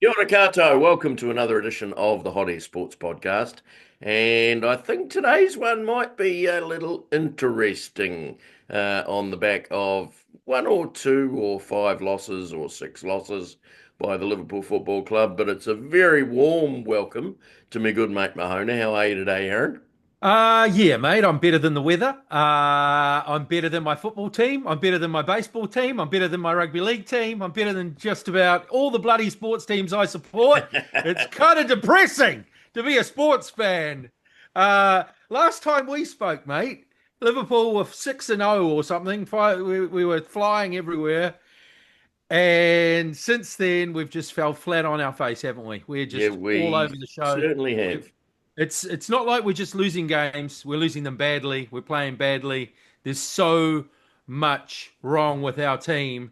Kia ora koutou. Welcome to another edition of the Hot Air Sports Podcast. And I think today's one might be a little interesting on the back of one or two or five losses or six losses by the Liverpool Football Club. But it's a very warm welcome to my good mate Mahona. How are you today, Aaron? Yeah, mate, I'm better than the weather. I'm better than my football team. I'm better than my baseball team. I'm better than my rugby league team. I'm better than just about all the bloody sports teams I support. It's kind of depressing to be a sports fan. Last time we spoke, mate, Liverpool were 6-0 or something. We were flying everywhere. And since then, we've just fell flat on our face, haven't we? We're Yeah, just all we over the show. certainly We've have. it's not like we're just losing games. We're losing them badly. We're playing badly. There's so much wrong with our team.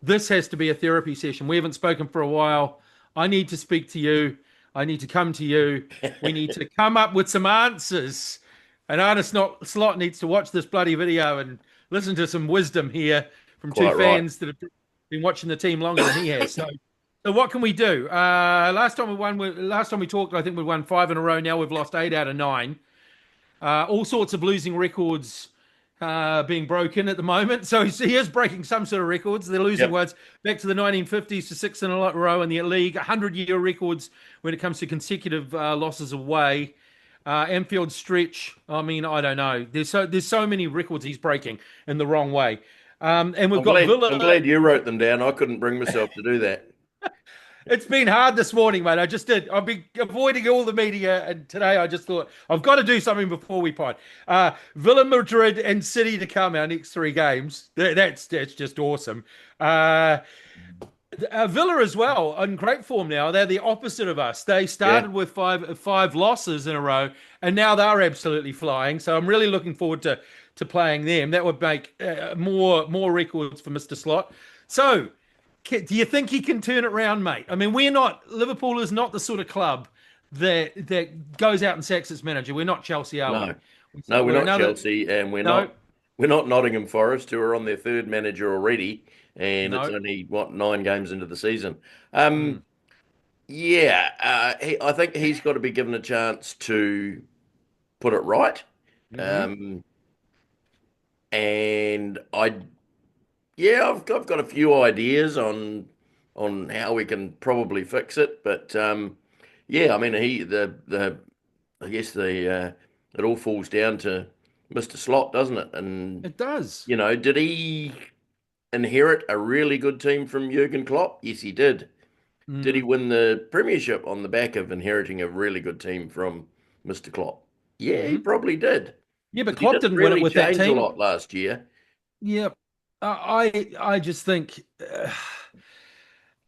This has to be a therapy session. We haven't spoken for a while. I need to speak to you. I need to come to you. We need to come up with some answers. And Artist not Slot needs to watch this bloody video and listen to some wisdom here from two Quite right. fans that have been watching the team longer than he has. So what can we do? Last time we talked, I think we won five in a row. Now we've lost eight out of nine. All sorts of losing records being broken at the moment. So he is breaking some sort of records. They're losing Yep. ones back to the 1950s to six in a row in the league. 100-year records when it comes to consecutive losses away. Anfield stretch. I mean, I don't know. There's so many records he's breaking in the wrong way. And we've I'm got glad Villa. I'm glad you wrote them down. I couldn't bring myself to do that. It's been hard this morning, mate. I just did. I've been avoiding all the media, and today I just thought I've got to do something before we pod. Villa, Madrid, and City to come our next three games. That's just awesome. Villa as well in great form now. They're the opposite of us. They Yeah. started with five losses in a row, and now they're absolutely flying. So I'm really looking forward to playing them. That would make more records for Mr. Slot. So. Do you think he can turn it around, mate? I mean, we're not Liverpool is not the sort of club that goes out and sacks its manager. We're not Chelsea, are we? No. No, we're We're not another Chelsea, and we're no, not Nottingham Forest, who are on their third manager already, and it's no. only what 9 games into the season. Mm, Yeah, I think he's got to be given a chance to put it right. hmm Um, and yeah, I've got a few ideas on how we can probably fix it, but yeah, I mean the I guess the it all falls down to Mr. Slot, doesn't it? And It does. did he inherit a really good team from Jurgen Klopp? Yes, he did. Did he Mm, win the Premiership on the back of inheriting a really good team from Mr. Klopp? Yeah, he hmm probably did. Yeah, but Because he Klopp didn't didn't win it really with that change a team. lot last year. Yeah, I just think.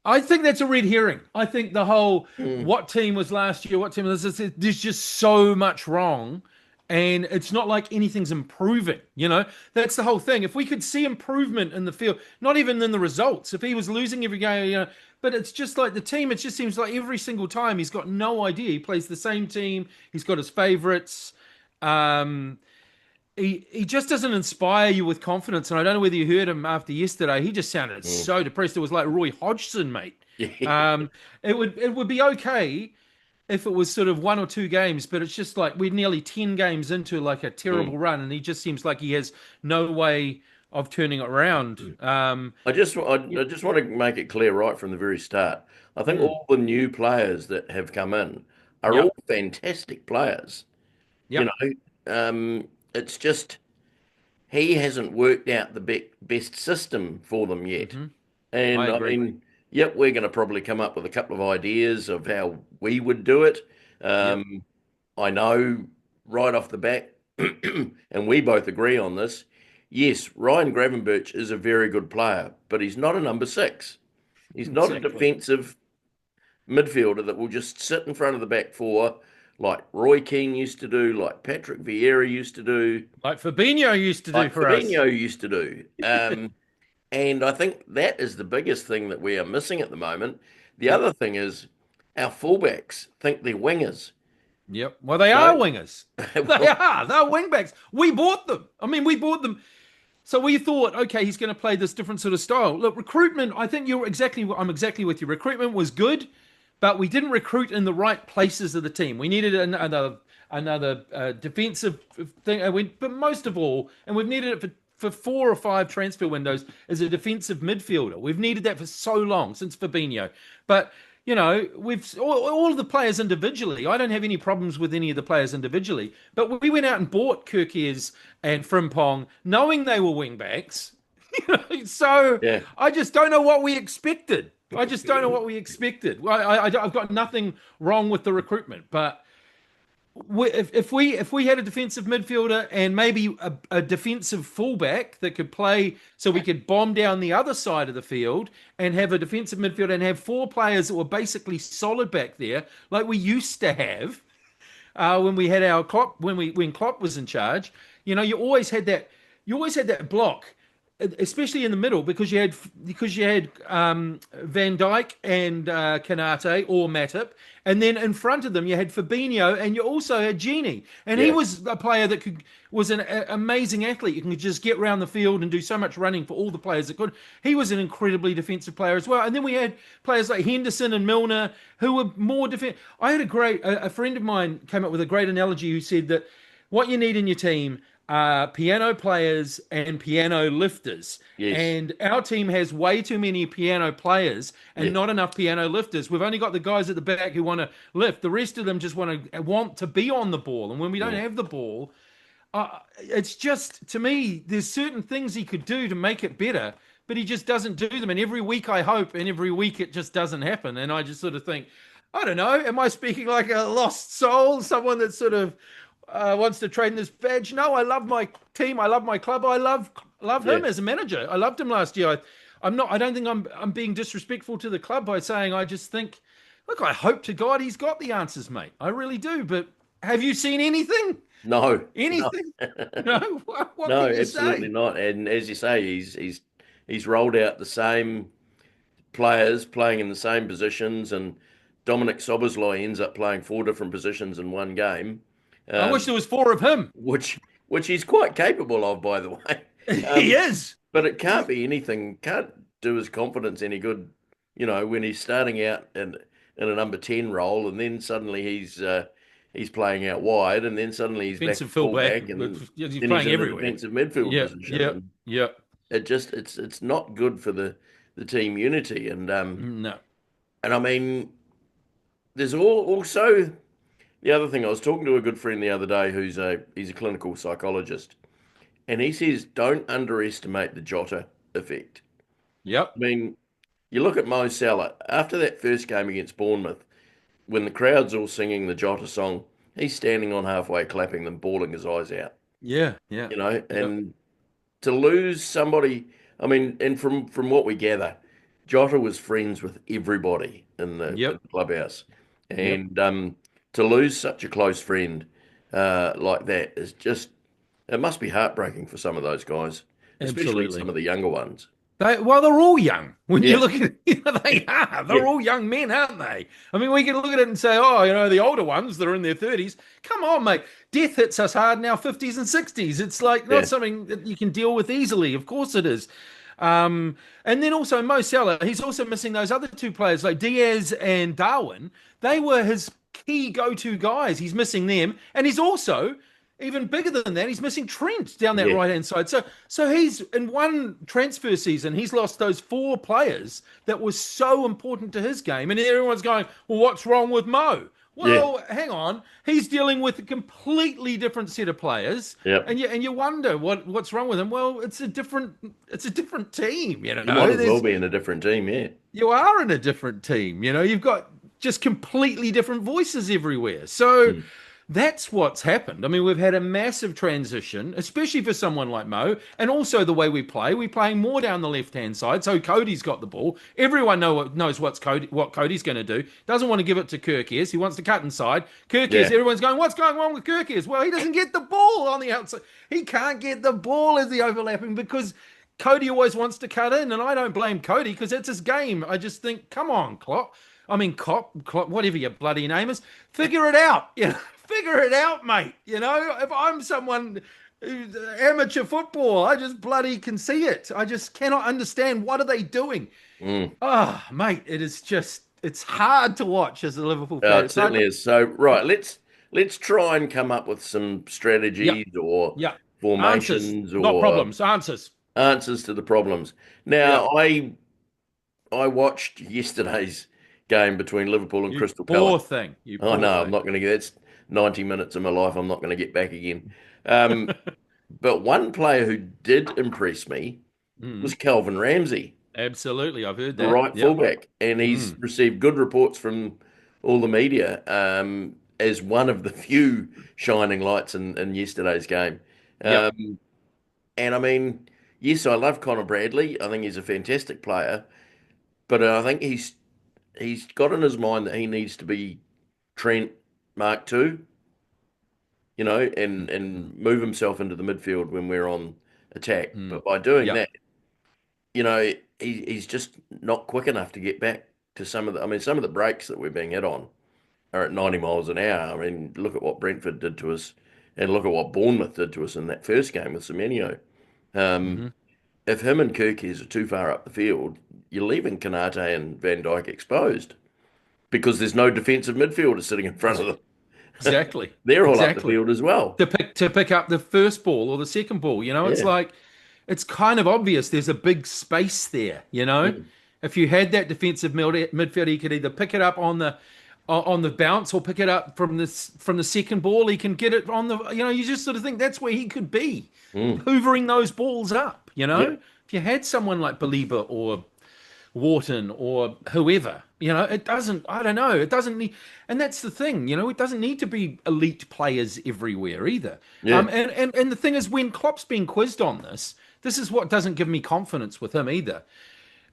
I think that's a red herring. I think the whole Hmm. what team was last year, what team was this, there's just so much wrong. And it's not like anything's improving, you know? That's the whole thing. If we could see improvement in the field, not even in the results, if he was losing every game, but it's just like the team, it just seems like every single time he's got no idea. He plays the same team, he's got his favorites. Um, he just doesn't inspire you with confidence. And I don't know whether you heard him after yesterday. He just sounded Hmm. so depressed. It was like Roy Hodgson, mate. Yeah. Um, it would be okay if it was sort of one or two games, but it's just like we're nearly 10 games into like a Hmm. terrible run, and he just seems like he has no way of turning it around. I just want to make it clear right from the very start. I think Mm, all the new players that have come in are all yep, fantastic players. You yep. know, it's just he hasn't worked out the best system for them yet. hmm I And I agree. mean, yep, we're going to probably come up with a couple of ideas of how we would do it. Yep, Um, I know right off the bat, and we both agree on this. Yes, Ryan Gravenberch is a very good player, but he's not a number six. He's not a exactly. defensive midfielder that will just sit in front of the back four like Roy Keane used to do, like Patrick Vieira used to do, Like Fabinho used to do like for us. Fabinho used to do. And I think that is the biggest thing that we are missing at the moment. The Yep. other thing is our fullbacks think they're wingers. Yep. Well, they are No, wingers. They well, are. They're wingbacks. We bought them. I mean, we bought them. So we thought, okay, he's going to play this different sort of style. Look, recruitment. I think I'm exactly with you. Recruitment was good. but we didn't recruit in the right places of the team. We needed another defensive thing. But most of all, and we've needed it for 4 or 5 transfer windows, as a defensive midfielder. We've needed that for so long, since Fabinho. But we've all of the players individually. I don't have any problems with any of the players individually. But we went out and bought Kirkies and Frimpong, knowing they were wing backs. So Yeah. I just don't know what we expected. I just don't know what we expected. I've got nothing wrong with the recruitment, but if we had a defensive midfielder and maybe a defensive fullback that could play, so we could bomb down the other side of the field and have a defensive midfielder and have 4 players that were basically solid back there, like we used to have when we had our Klopp, when Klopp was in charge. You always had that. You always had that block, especially in the middle, because you had Van Dijk and Kanate or Matip, and then in front of them you had Fabinho, and you also had Gini, and he was a player that was an amazing athlete. You can just get around the field and do so much running for all the players that could. He was an incredibly defensive player as well, and then we had players like Henderson and Milner who were more defensive. I had a friend of mine came up with a great analogy who said that what you need in your team piano players and piano lifters. Yes. And our team has way too many piano players and not enough piano lifters. We've only got the guys at the back who want to lift. The rest of them just want to be on the ball. And when we don't have the ball, it's just, to me, there's certain things he could do to make it better, but he just doesn't do them. And every week I hope, and every week it just doesn't happen. And I just sort of think, I don't know, am I speaking like a lost soul? Someone that sort of wants to trade in this badge? No, I love my team. I love my club. I love him as a manager. I loved him last year. I don't think I'm being disrespectful to the club by saying, I just think, look, I hope to God he's got the answers, mate. I really do. But have you seen anything? No. Anything? No. What No, can you absolutely say? not. And as you say, he's rolled out the same players playing in the same positions, and Dominic Soboslai ends up playing 4 different positions in one game, I wish um, there was 4 of him. which he's quite capable of, by the way. He Um, is. but it can't be anything. Can't do his confidence any good, when he's starting out in a number 10 role, and then suddenly he's playing out wide, and then suddenly he's back Defensive at fullback. fullback, and He's then he's playing in the everywhere. defensive midfield Yeah, position, yeah, and yeah. it's not good for the team unity, No. and I mean, there's also the other thing. I was talking to a good friend the other day he's a clinical psychologist, and he says don't underestimate the Jota effect. Yep. I mean, you look at Mo Salah after that first game against Bournemouth, when the crowd's all singing the Jota song, he's standing on halfway clapping them, bawling his eyes out, Yeah, yeah. Yep. and to lose somebody, I mean, and from what we gather, Jota was friends with everybody in Yep. the clubhouse, Yep. and to lose such a close friend like that is just, it must be heartbreaking for some of those guys, especially some Absolutely. of the younger ones. They're all young. When you Yeah, look at it, they are. They're yeah, all young men, aren't they? I mean, we can look at it and say, oh, the older ones that are in their 30s. Come on, mate. Death hits us hard in our 50s and 60s. It's like not yeah, something that you can deal with easily. Of course it is. And then also Mo Salah, he's also missing those other 2 players like Diaz and Darwin. They were his key go-to guys. He's missing them. And he's also even bigger than that, he's missing Trent down that yeah. right hand side. So he's in one transfer season, he's lost those 4 players that were so important to his game. And everyone's going, well, what's wrong with Mo? Yeah, Well, hang on. He's dealing with a completely different set of players, yep. and you wonder what's wrong with him. Well, it's a different team. You might as well There's be in a different team, yeah. You are in a different team. You've got just completely different voices everywhere. So Mm. that's what's happened. I mean, we've had a massive transition, especially for someone like Mo, and also the way we play. We're playing more down the left-hand side, so Cody's got the ball. Everyone knows what Cody's going to do. Doesn't want to give it to Kirkies. He wants to cut inside. Kirkies, Yeah, everyone's going, what's going on with Kirkies? Well, he doesn't get the ball on the outside. He can't get the ball as the overlapping because Cody always wants to cut in, and I don't blame Cody because that's his game. I just think, come on, Klopp. I mean, Klopp, whatever your bloody name is, figure it out. Figure it out, mate. If I'm someone who's amateur football, I just bloody can see it. I just cannot understand what are they doing. mm. Ah, mate, it is just it's hard to watch as a Liverpool fan. It It's hard certainly to, is. So, right, let's try and come up with some yeah, strategies or yeah. Answers, formations not or problems. Answers. answers to the problems. Yeah. Now, I watched yesterday's game between Liverpool and You Crystal Palace. poor thing. You Oh poor no, I'm thing. not going to get that's 90 minutes of my life. I'm not going to get back again. Um, but one player who did impress me was Mm, Calvin Ramsey, absolutely. I've heard the that. right Yep. fullback, and he's Mm, received good reports from all the media as one of the few shining lights in yesterday's game. yep. Um, and I mean, yes, I love Connor Bradley. I think he's a fantastic player, but I think he's got in his mind that he needs to be Trent Mark II, Mm, and move himself into the midfield when we're on attack. mm, But by doing yep. that, he's just not quick enough to get back to some of the. I mean, some of the breaks that we're being hit on are at 90 miles an hour. I mean, look at what Brentford did to us, and look at what Bournemouth did to us in that first game with Semenyo. Um, Hmm. if him and Kirkies are too far up the field, you're leaving Kanate and Van Dijk exposed because there's no defensive midfielder sitting in front of them. Exactly. They're all up the Exactly. field as well. To pick up the first ball or the second ball. It's Yeah. like it's kind of obvious there's a big space there. Mm. If you had that defensive midfielder, he could either pick it up on the bounce or pick it up from the second ball. He can get it on the. You just sort of think that's where he could be, Mm. hoovering those balls up. Yep. If you had someone like Belieber or Wharton or whoever. It doesn't, I don't know, it doesn't need, and that's the thing, it doesn't need to be elite players everywhere either. Yeah. And the thing is, when Klopp's being quizzed on this is what doesn't give me confidence with him either.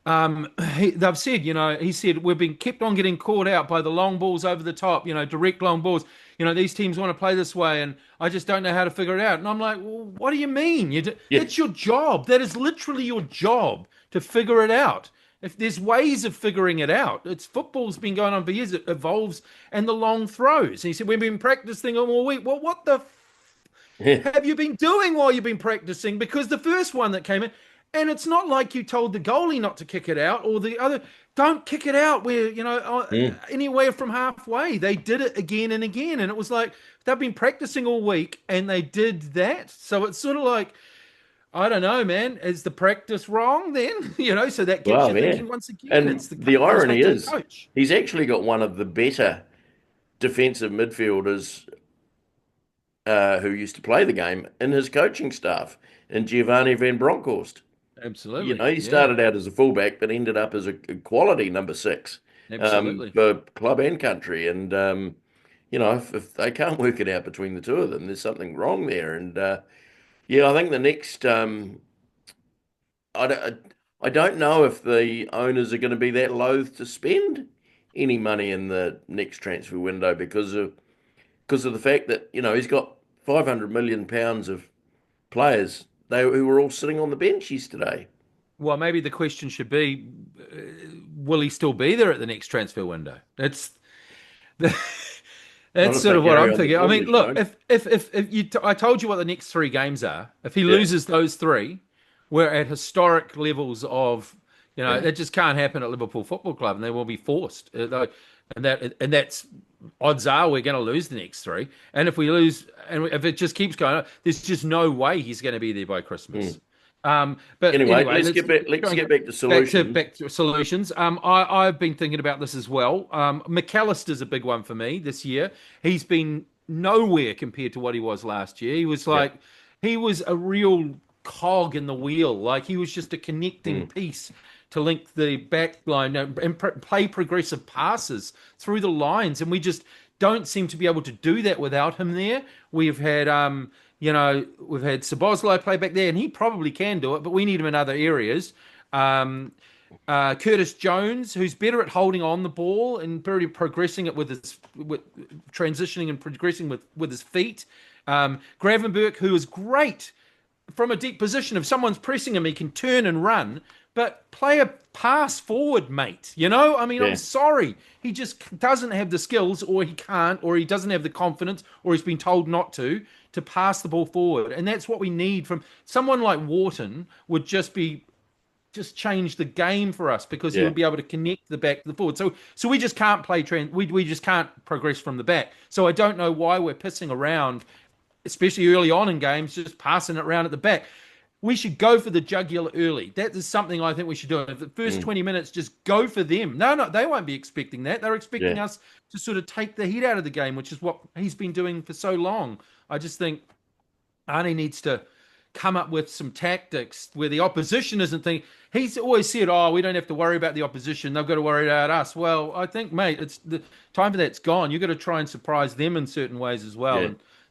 They've said, he said, we've been kept on getting caught out by the long balls over the top, direct long balls. These teams want to play this way, and I just don't know how to figure it out. And I'm like, well, what do you mean? Yeah. That's your job. That is literally your job to figure it out. If there's ways of figuring it out, it's football's been going on for years. It evolves, and the long throws. And he said, we've been practicing all week. Well, what the Yeah. have you been doing while you've been practicing? Because the first one that came in, and it's not like you told the goalie not to kick it out or the other, don't kick it out where, Mm. anywhere from halfway. They did it again and again. And it was like they've been practicing all week and they did that. So it's sort of like, I don't know, man. Is the practice wrong then? So that gets Well, you yeah. thinking once again, And it's the the coach, irony not the is, coach. he's actually got one of the better defensive midfielders who used to play the game in his coaching staff, in Giovanni Van Bronckhorst. Absolutely. He Yeah. started out as a fullback, but ended up as a quality number six Absolutely. for club and country. And if they can't work it out between the two of them, there's something wrong there. And yeah, I think the next, I don't know if the owners are going to be that loath to spend any money in the next transfer window because of the fact that he's got 500 million pounds of players who were all sitting on the bench yesterday. Well, maybe the question should be, uh, will he still be there at the next transfer window? Not That's if sort they of what carry I'm on the thinking. I form mean, they're look, showing. I told you what the next three games are. If he Yeah, loses those three, we're at historic levels of, yeah, that just can't happen at Liverpool Football Club, and they will be forced. And that's odds are we're going to lose the next three. And if we lose, and if it just keeps going, there's just no way he's going to be there by mm. Christmas. But Anyway, anyway, let's let's get back. Let's go get back to back to solutions. back to solutions. I've been thinking about this as well. McAllister's a big one for me this year. He's been nowhere compared to what he was last year. He was Yeah, like he was a real cog in the wheel. Like he was just a connecting mm. piece to link the back line and play progressive passes through the lines, and we just don't seem to be able to do that without him there. We've had Sabozlai play back there, and he probably can do it, but we need him in other areas. Um, Curtis Jones, who's better at holding on the ball and very progressing it with transitioning and progressing with his feet. Gravenberg, who is great from a deep position. If someone's pressing him, he can turn and run, but play a pass forward, mate. I mean, I'm Yeah, sorry. He just doesn't have the skills, or he can't, or he doesn't have the confidence, or he's been told not to pass the ball forward. And that's what we need from someone like Wharton would just be just change the game for us because he Yeah. would be able to connect the back to the forward. So we just can't play trend. We just can't progress from the back. So I don't know why we're pissing around, especially early on in games, just passing it around at the back. We should go for the jugular early. That is something I think we should do. If the first Mm. 20 minutes, just go for them. No, they won't be expecting that. They're expecting Yeah. us to sort of take the heat out of the game, which is what he's been doing for so long. I just think Arnie needs to come up with some tactics where the opposition isn't thinking. He's always said, "Oh, we don't have to worry about the opposition; they've got to worry about us." Well, I think, mate, it's the time for that's gone. You've got to try and surprise them in certain ways as well, Yeah.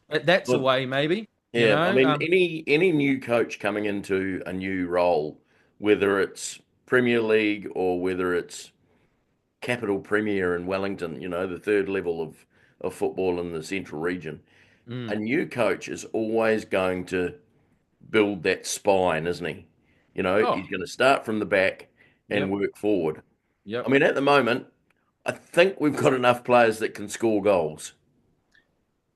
and that's a Well, way, maybe. You yeah. I know, mean, any new coach coming into a new role, whether it's Premier League or whether it's Capital Premier in Wellington, the third level of football in the central region, a mm. new coach is always going to build that spine, isn't he? He's Oh, going to start from the back and yep, work forward. I yep. mean, at the moment, I think we've got enough players that can score goals.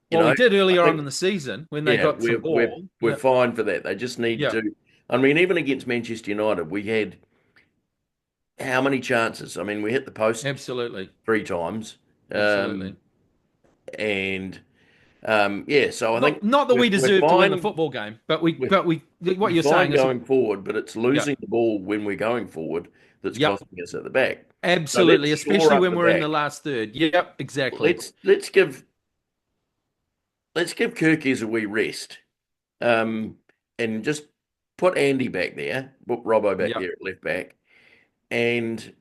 You Well, know, we did I earlier on in think, the season when they yeah, got some we're ball. we're Yep, fine for that. They just need yep, to. I mean, even against Manchester United, we had how many chances? I mean, we hit the post absolutely, three times, absolutely. um, and yeah. So I think Not that we're we we're deserve to win the fine. football game, but We're what we're you're fine saying is, going forward, but it's yeah, losing the ball when we're going forward that's yep, costing us at the back. So let's absolutely, shore especially up when the we're in the back. last third. Yep, exactly. Let's give Kirkies a wee rest, um, and just put Andy back there, put Robbo back Yep. there at left back, and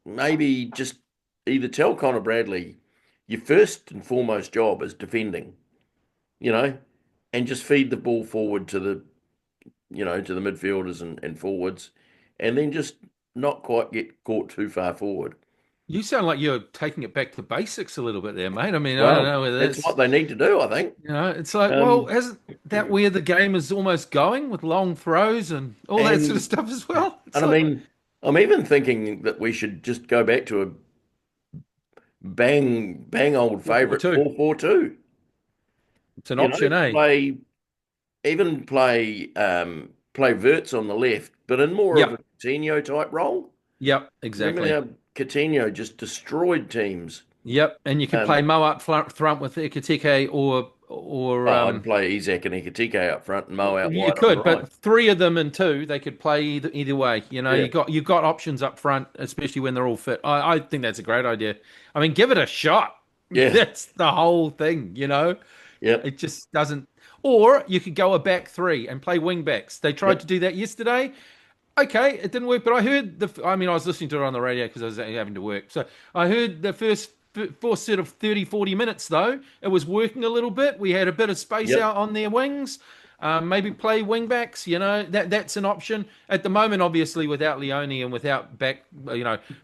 maybe just either tell Connor Bradley your first and foremost job is defending, you know, and just feed the ball forward to the midfielders and forwards, and then just not quite get caught too far forward. You sound like you're taking it back to basics a little bit there, mate. I mean, I don't Well, know whether that's that's, what they need to do, I think. it's like, well, Um, isn't that where the game is almost going with long throws and all that sort of and stuff as well? It's and I like mean, I'm even thinking that we should just go back to a bang old favourite 4-4-2. 4-4-2. It's an option, eh? Play even play Verts on the left, but in more of a Yep. Coutinho type role. Yep. Remember Exactly. how Coutinho just destroyed teams? Yep. And you could Um, play Mo up front with Ikatike or I'd play Isak and Ekitike up front and Mo out you wide on the could, right. but three of them and two, they could play either way. You know, Yeah, you've got options up front, especially when they're all fit. I think that's a great idea. I mean, give it a shot. yeah, That's the whole thing, you know. yep, It just doesn't. Or you could go a back three and play wing backs. They tried to yep, do that yesterday. Okay, it didn't work, but I heard I mean, I was listening to it on the radio because I was having to work. So I heard the first set of 30, 40 minutes, though. It was working a little bit. We had a bit of space yep, out on their wings. Maybe play wing backs, that's an option. At the moment, obviously, without Leone and without back,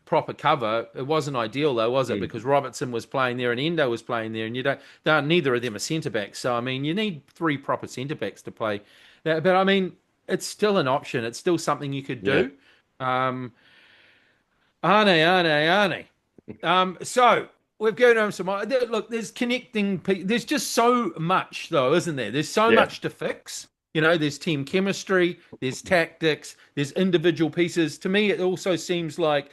proper cover, it wasn't ideal, though, was it? mm, Because Robertson was playing there and Endo was playing there, and neither of them are centre backs. So, I mean, you need three proper centre backs to play that. But, I mean, it's still an option. It's still something you could yeah, do. Um, Arne. So we've gone over some. Look, there's connecting. There's just so much, though, isn't there? There's so yeah, much to fix. There's team chemistry, there's tactics, there's individual pieces. To me, it also seems like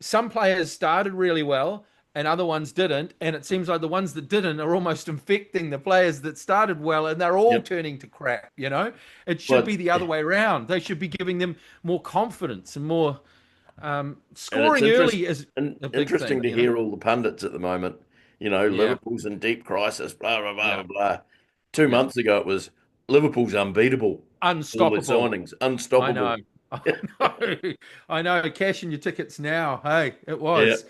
some players started really well and other ones didn't. And it seems like the ones that didn't are almost infecting the players that started well and they're all yep. turning to crap. It should But be the other way around. They should be giving them more confidence and more and it's scoring early is a big interesting to thing. hear all the pundits at the moment. Yeah, Liverpool's in deep crisis. Blah blah blah yeah, blah blah. Two yeah. months ago, it was Liverpool's unbeatable. All their Unstoppable. signings, I know. unstoppable. I know. I know. Cashing your tickets now. Hey, it Yeah, was.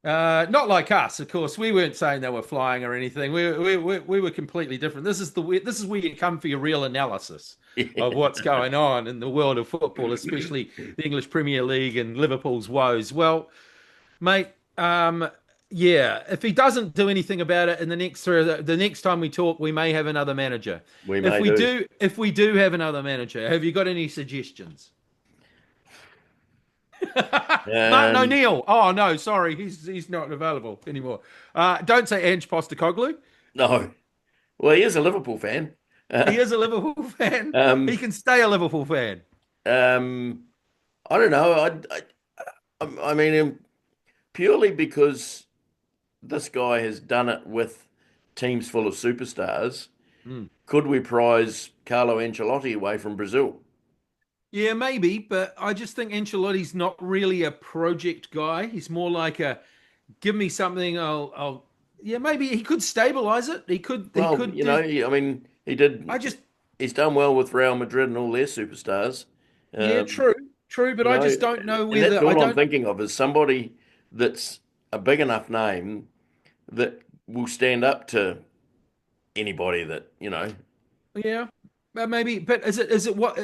Not like us, of course. We weren't saying they were flying or anything. We were completely different. This is where you come for your real analysis of yeah, what's going on in the world of football, especially the English Premier League and Liverpool's woes. Well, mate, yeah, if he doesn't do anything about it in the next time we talk, we may have another manager. we If may we do. do, if we do have another manager, have you got any suggestions? Martin Um, O'Neill. Oh no, sorry, he's not available anymore. Don't say Ange Postecoglou. no. Well, he is a Liverpool fan. He Uh, is a Liverpool fan. He um, can stay a Liverpool fan. um, I don't know. I mean, purely because this guy has done it with teams full of superstars. Mm. Could we prize Carlo Ancelotti away from Brazil? Yeah, maybe, but I just think Ancelotti's not really a project guy. He's more like a give me something, yeah, maybe he could stabilize it. He Well, could do. I mean, I just, he's done well with Real Madrid and all their superstars. yeah, Um, true, true, but you I know, just don't know and that's whether I all I'm don't. thinking of is somebody that's a big enough name that will stand up to anybody that. Yeah, maybe. But is it what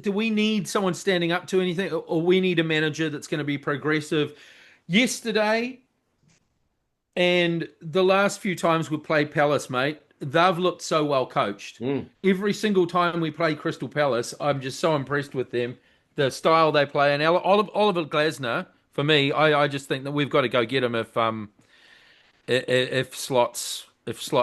do we need someone standing up to anything, or we need a manager that's going to be progressive? Yesterday and the last few times we played Palace, mate, they've looked so well coached. Mm. Every single time we play Crystal Palace, I'm just so impressed with them, the style they play. And Oliver Glasner, for me, I just think that we've got to go get him if slots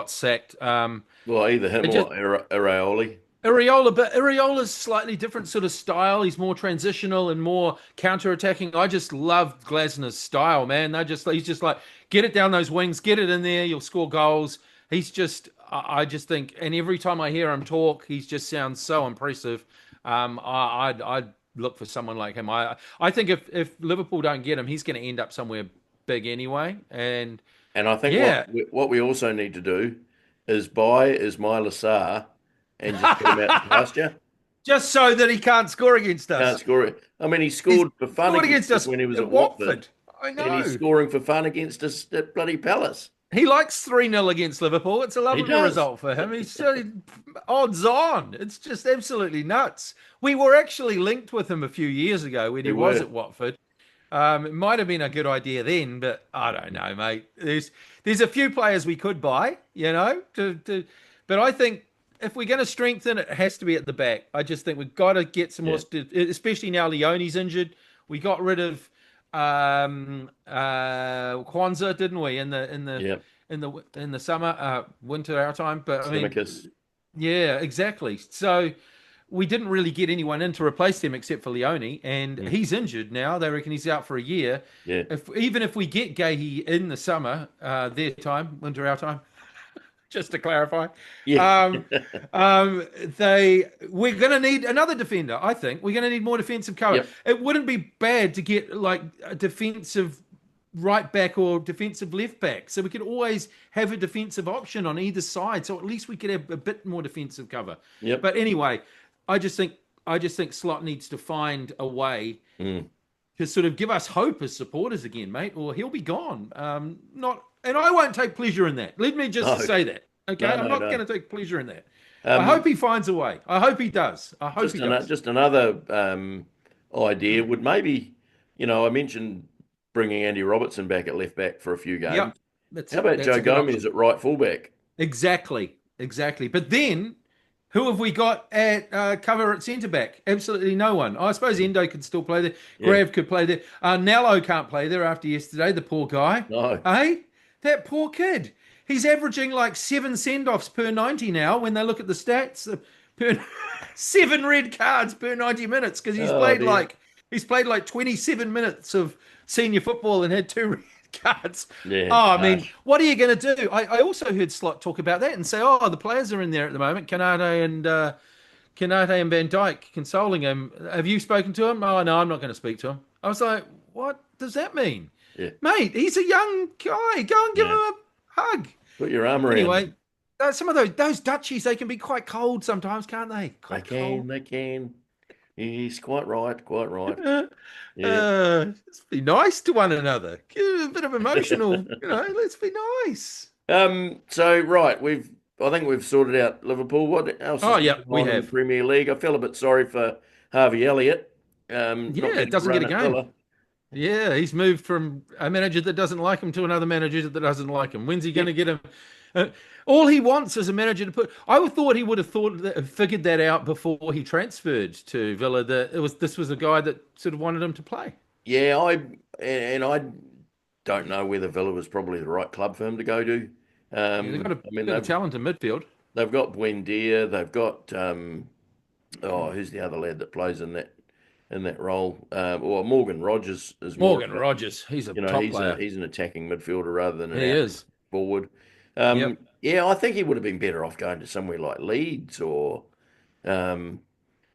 sacked. Well, either It him just or Areoli. Areola, but Areola's slightly different sort of style. He's more transitional and more counter-attacking. I just love Glasner's style, man. He's just like get it down those wings, get it in there, you'll score goals. I just think, and every time I hear him talk, he just sounds so impressive. I'd look for someone like him. I think if Liverpool don't get him, he's going to end up somewhere big anyway. And And I think yeah, what we also need to do is buy Ismail Assar and just put him out to pasture. just so that he can't score against Can't us. score it. I mean, he He's scored for fun scored against against us us when he was at at Watford, Watford. I and he's know. scoring for fun against us at bloody Palace. He likes 3-0 against Liverpool. It's a He lovely does. result for him. He's so odds on. It's just absolutely nuts. We were actually linked with him a few years ago when he We was were. at Watford. It might have been a good idea then, but I don't know, mate. There's a few players we could buy, but I think if we're going to strengthen, it has to be at the back. I just think we've got to get some more, Yeah. especially now Leone's injured. We got rid of Kwanzaa, didn't we, Yeah. in the summer, winter our time. But I mean, Simicus. yeah, exactly. So we didn't really get anyone in to replace him except for Leone, and Mm. he's injured now. They reckon he's out for a year. Yeah. If we get Gahey in the summer, their time, winter our time, just to clarify, Yeah. um, we're going to need another defender. I think we're going to need more defensive cover. Yep. It wouldn't be bad to get like a defensive right back or defensive left back, so we could always have a defensive option on either side. So at least we could have a bit more defensive cover. Yep. But anyway, I just think Slot needs to find a way Mm. to sort of give us hope as supporters again, mate, or he'll be gone. Not, and I won't take pleasure in that. Let me just No. say that. Okay, No. I'm No. not No. going to take pleasure in that. I hope Um, he finds a way. I hope he does. I hope he does. just another idea would maybe, I mentioned bringing Andy Robertson back at left back for a few games. Yep, that's How about that's Joe a good option. Gomez at right fullback? Exactly, exactly. But then, who have we got at cover at centre back? Absolutely no one. I suppose Endo could still play there. Yeah. Grav could play there. Nello can't play there after yesterday. The poor guy. No. Hey, that poor kid. He's averaging like 7 send-offs per 90 now. When they look at the stats, per 7 red cards per 90 minutes because Oh dear. he's played like 27 minutes of senior football and had 2 red cards. Yeah. Oh, I mean, Harsh. what are you going to do? I also heard Slot talk about that and say, oh, the players are in there at the moment, Kanate and Van Dyke, consoling him. Have you spoken to him? Oh, no, I'm not going to speak to him. I was like, what does that mean? Yeah. Mate, he's a young guy. Go and give him Yeah. a hug. Put your arm around Anyway, him. some of those Dutchies, they can be quite cold sometimes, can't they? They Quite can. cold. They can. He's quite right. Quite right. Uh, Yeah. let's be nice to one another. Give a bit of emotional, let's be nice. So right, I think we've sorted out Liverpool. What else Oh, is yeah, going we on in the have. Premier League? I feel a bit sorry for Harvey Elliott, not Yeah, it getting a doesn't get run a at game. Villa. Yeah, he's moved from a manager that doesn't like him to another manager that doesn't like him. When's he going Yep. to get him? Uh, all he wants is a manager to put. I would thought he would have figured that out before he transferred to Villa. That this was a guy that sort of wanted him to play. Yeah, I don't know whether Villa was probably the right club for him to go to. Yeah, they've got a I mean, bit of talent in midfield. they've got Buendia, they've got who's the other lad that plays in that? in that role. Or Morgan Rogers is more Morgan of a, Rogers, he's a top player. he's an attacking midfielder rather than an He out is. forward. Yep. Yeah, I think he would have been better off going to somewhere like Leeds or um,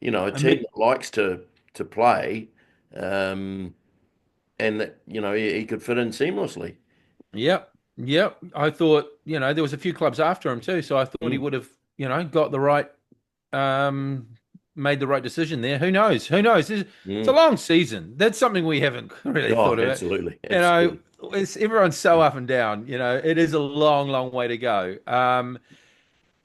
a I team mean, that likes to play, um, and that he could fit in seamlessly. yep. Yep. I thought, there was a few clubs after him too, so I thought he Mm, would have, got the right um, made the right decision there. Who knows? Who knows? It's a mm. long season. That's something we haven't really Oh, thought about. absolutely, You know, absolutely. everyone's so up and down. It is a long, long way to go.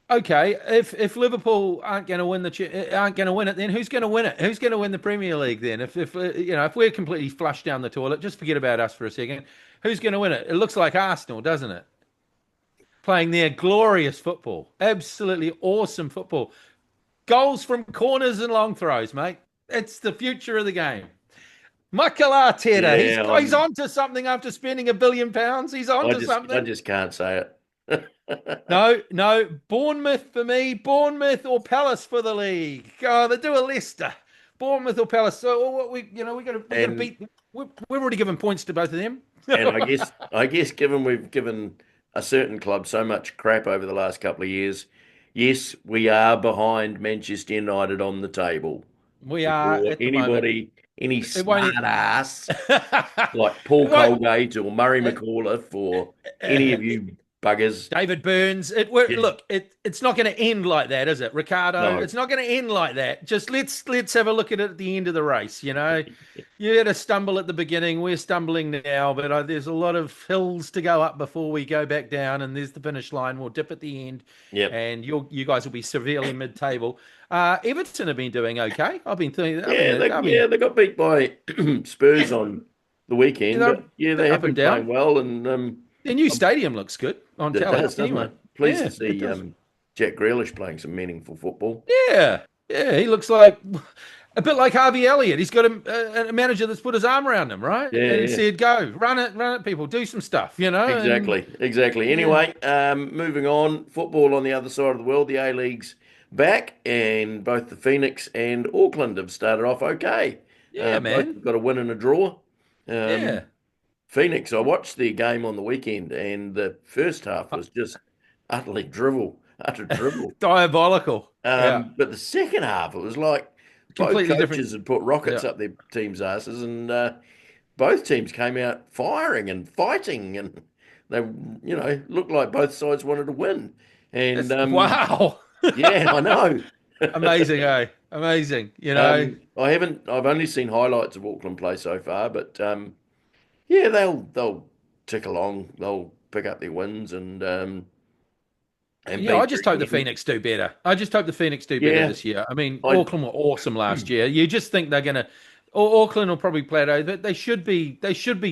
Okay, if Liverpool aren't going to aren't going to win it, then who's going to win it? Who's going to win the Premier League then? If we're completely flushed down the toilet, just forget about us for a second. Who's going to win it? It looks like Arsenal, doesn't it? Playing their glorious football, absolutely awesome football. Goals from corners and long throws, mate. It's the future of the game. Mikel Arteta, he's Yeah, he's onto something after spending £1 billion. He's onto I something. just can't say it. No, no, Bournemouth for me, Bournemouth or Palace for the league. Oh, they do a Leicester, Bournemouth or Palace. So what we got to and beat. We've already given points to both of them. and I guess given we've given a certain club so much crap over the last couple of years, yes, we are behind Manchester United on the table. We are Before at the moment. anybody, any It won't. smart ass It like Paul won't. Colgate or Murray uh, McAuliffe or any of uh, you buggers, David Burns. yeah, Look. It's not going to end like that, is it, Ricardo? no, It's not going to end like that. Just let's have a look at it at the end of the race. You had a stumble at the beginning. We're stumbling now, but there's a lot of hills to go up before we go back down. And there's the finish line. We'll dip at the end, yep, and you guys will be severely mid-table. Everton have been doing okay. I've been thinking. they got beat by Spurs on the weekend, but yeah, they They're have up and been playing down. well, and Their new stadium looks good on it telly. does, doesn't Anyway, it? Pleased to yeah, it see does. Jack Grealish playing some meaningful football. Yeah, yeah, he looks like a bit like Harvey Elliott. He's got a manager that's put his arm around him, right? Yeah, And he yeah. said, "Go, run it, people, do some stuff." And Exactly, exactly. yeah, Anyway, moving on, football on the other side of the world, the A-League's back, and both the Phoenix and Auckland have started off okay. yeah, Both man, have got a win and a draw. Um, yeah, Phoenix, I watched their game on the weekend, and the first half was just utterly utter drivel. diabolical. Yeah, But the second half, it was like both completely different. coaches had put rockets Yeah, up their team's asses, and both teams came out firing and fighting, and they, looked like both sides wanted to win. And wow, yeah, I know. amazing, eh? Amazing. I've only seen highlights of Auckland play so far, but yeah, they'll tick along. They'll pick up their wins and Yeah, I beat just hope the Brisbane. Phoenix do better. I just hope the Phoenix do better Yeah, this year. I mean, I Auckland were awesome last year. You just think they're gonna, Auckland will probably play it over. They should be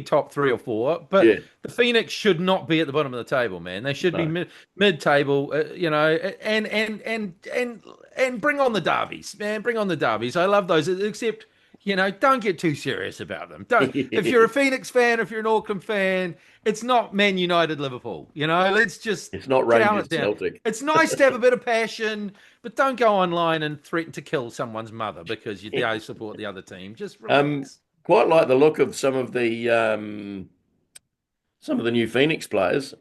top three or four. But yeah, the Phoenix should not be at the bottom of the table, man. They should be no. mid table. And bring on the derbies, man. Bring on the derbies. I love those. Except, don't get too serious about them. Don't. If you're a Phoenix fan, if you're an Auckland fan, it's not Man United Liverpool. Let's just It's not tone Rangers it down. Celtic. It's nice to have a bit of passion, but don't go online and threaten to kill someone's mother because they support the other team. Just Um, relax. quite like the look of some of the new Phoenix players.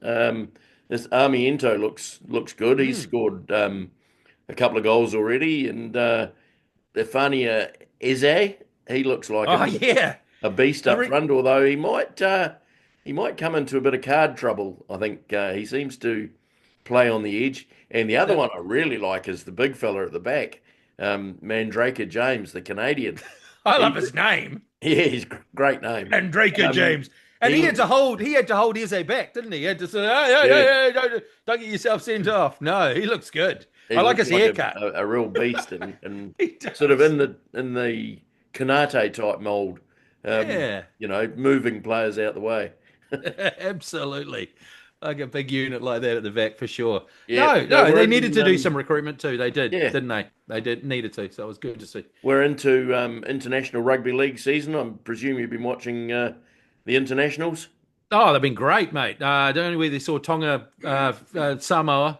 This Army Ento looks good. He's Mm. scored a couple of goals already, and Stefania Eze, he looks like a Oh bit of yeah, a beast I up re- front. Although he might come into a bit of card trouble. I think he seems to play on the edge. And the other uh, one I really like is the big fella at the back, Mandraker James, the Canadian. I love He, his name, yeah, he's a great name. Andraka Um, James. And he he had to looks hold. He had to hold Izzy back, didn't he? He had to say, "Hey, hey, yeah, hey, hey, don't get yourself sent off." No, he looks good. he I like looks his like haircut. a real beast and He sort of does. in the Canate type mold, Yeah, moving players out the way. absolutely. Like a big unit like that at the back for sure. Yeah, No, so no, we're they needed in to do some recruitment too. They did, yeah, didn't they? They did needed to. So it was good to see. we're into international rugby league season. I presume you've been watching the internationals. Oh, they've been great, mate. The only way they saw Tonga, Samoa.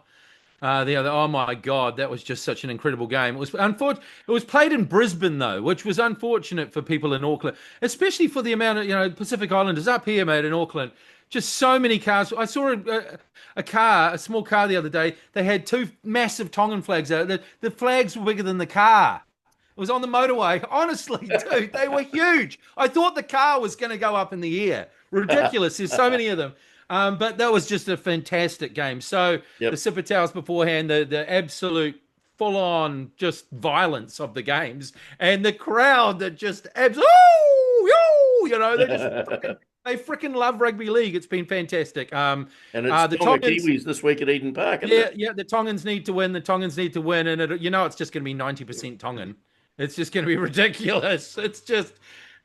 The other, oh my God, that was just such an incredible game. It was unfortunate. It was played in Brisbane though, which was unfortunate for people in Auckland, especially for the amount of Pacific Islanders up here, mate, in Auckland. Just so many cars. I saw a car, a small car the other day. They had two massive Tongan flags out. The flags were bigger than the car. It was on the motorway. Honestly, dude, they were huge. I thought the car was going to go up in the air. Ridiculous. There's so many of them. But that was just a fantastic game. So the Yep. Cipitals beforehand, the absolute full on just violence of the games, and the crowd that just they freaking love rugby league. It's been fantastic. And it's The Tonga Tongans, Kiwis this week at Eden Park, isn't yeah, it? yeah, the Tongans need to win. The Tongans need to win, and it's just going to be 90% Tongan. It's just going to be ridiculous.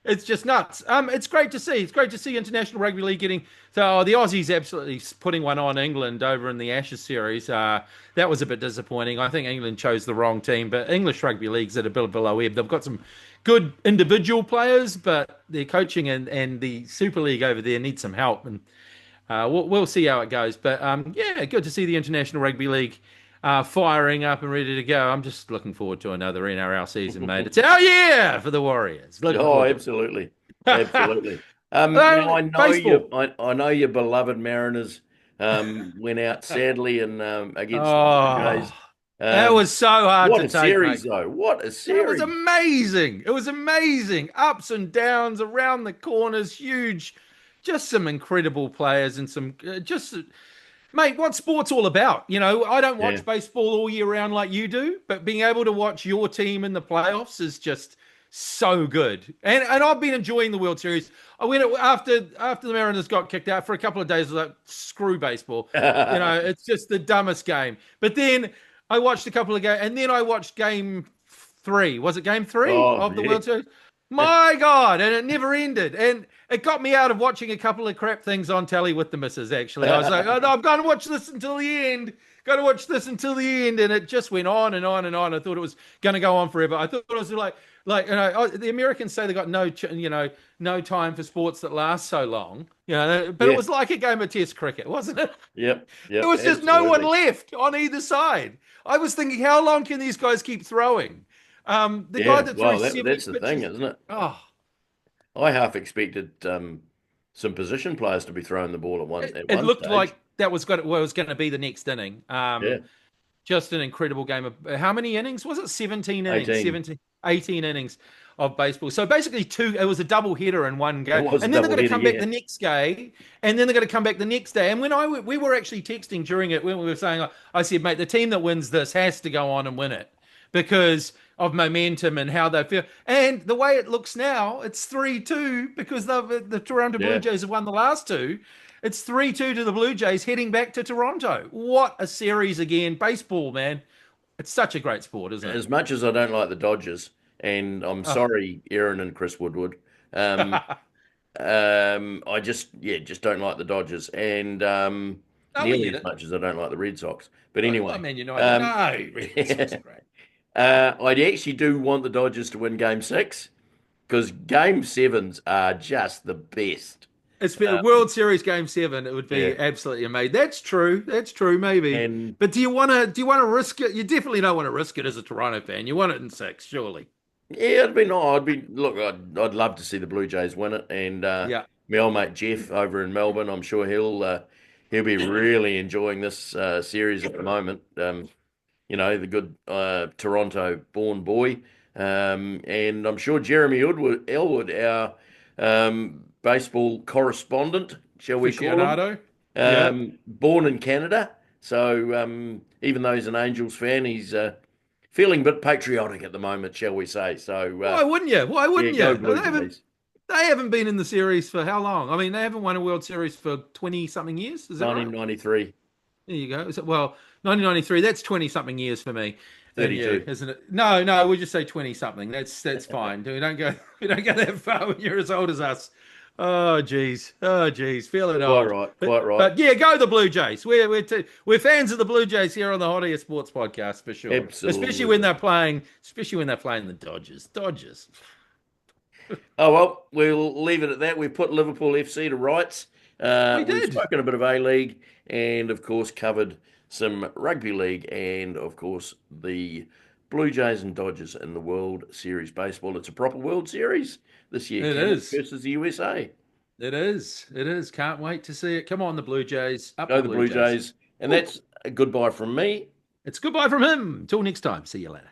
It's just nuts. It's great to see. It's great to see international rugby league getting. So the Aussies absolutely putting one on England over in the Ashes series. That was a bit disappointing. I think England chose the wrong team, but English rugby league's at a bit below ebb. They've got some good individual players, but their coaching and the Super League over there needs some help. And we'll see how it goes. But yeah, good to see the international rugby league firing up and ready to go. I'm just looking forward to another NRL season, mate. It's our year for the Warriors. Looking Oh, forward to absolutely, it. absolutely. Now Uh, Baseball. I know your beloved Mariners went out sadly and against the Blue Oh, Jays. that Um, was so hard what to a take, mate. series, though! What a It was series! amazing. It was amazing. Ups and downs around the corners, huge. Just some incredible players and some just mate, what sport's all about? I don't Yeah, watch baseball all year round like you do, but being able to watch your team in the playoffs is just so good. And I've been enjoying the World Series. I went after the Mariners got kicked out for a couple of days. I was like, screw baseball. It's just the dumbest game. But then I watched a couple of games, and then I watched Game Three. Was it Game Three oh of the yeah, World Series? My God, and it never ended. And it got me out of watching a couple of crap things on telly with the missus, actually. I was like, oh, no, I'm going to watch this until the end. Got to watch this until the end. And it just went on and on and on. I thought it was going to go on forever. I thought it was the Americans say they got no time for sports that last so long. But it yeah, was like a game of Test cricket, wasn't it? yep, There yep, was just no one absolutely. left on either side. I was thinking, how long can these guys keep throwing? The guy Yeah, that threw well, 70 that's the thing, pitches. isn't it? Oh, I half expected some position players to be throwing the ball at it one looked stage. like that was going to be the next inning. Yeah, Just an incredible game of how many innings was it? 17 innings, 18. 17, 18 innings of baseball. So basically it was a double header in one It go. was a And then they're double going to header, come back yeah. the next day. And then they're going to come back the next day. And we were actually texting during it when we were saying, I said, mate, the team that wins this has to go on and win it because of momentum and how they feel. And the way it looks now, it's 3-2 because the Toronto Blue Yeah. Jays have won the last two. It's 3-2 to the Blue Jays heading back to Toronto. What a series again. Baseball, man. It's such a great sport, isn't it? As much as I don't like the Dodgers, and I'm Oh. sorry, Aaron and Chris Woodward, um, I just don't like the Dodgers, and No, we nearly get as it. much as I don't like the Red Sox. But Oh, anyway, Man United. um, No, Red Sox are great. I actually do want the Dodgers to win Game Six because Game Sevens are just the best. It's been Um, World Series Game 7. It would yeah, be absolutely amazing. That's true. That's true. Maybe. and But do you want to risk it? You definitely don't want to risk it as a Toronto fan. You want it in six, surely. yeah, it'd be nice. Look, I'd love to see the Blue Jays win it, and Yeah. my old mate Jeff over in Melbourne, I'm sure he'll be really enjoying this series at the moment. The good Toronto-born boy, and I'm sure Jeremy Elwood, our baseball correspondent, shall we call him, Aficionado. Yeah. born in Canada. So even though he's an Angels fan, he's feeling a bit patriotic at the moment, shall we say? So Why wouldn't you? Why yeah, wouldn't go you? Blue Jays. They haven't been in the series for how long? I mean, they haven't won a World Series for 20 something years. Is that right? 1993, There you go. Well, 1993, that's 20 something years for me and you, 32. isn't it? No, no, we just say 20 something. That's fine. We don't go we don't go that far when you're as old as us. Oh geez. Oh geez. Feeling Quite old. right, But quite right. but yeah, go the Blue Jays. We're fans of the Blue Jays here on the Hot Air Sports Podcast for sure. Absolutely. Especially when they're playing the Dodgers. Dodgers. Oh well, we'll leave it at that. We've put Liverpool FC to rights. We We've did. spoken a bit of A League, and of course covered some rugby league, and of course the Blue Jays and Dodgers in the World Series baseball. It's a proper World Series this year. It Canada is. versus the USA. It is. It is. Can't wait to see it. Come on, the Blue Jays. Up Go the the Blue Blue Jays. Jays. And Woo. that's a goodbye from me. It's goodbye from him. Till next time. See you later.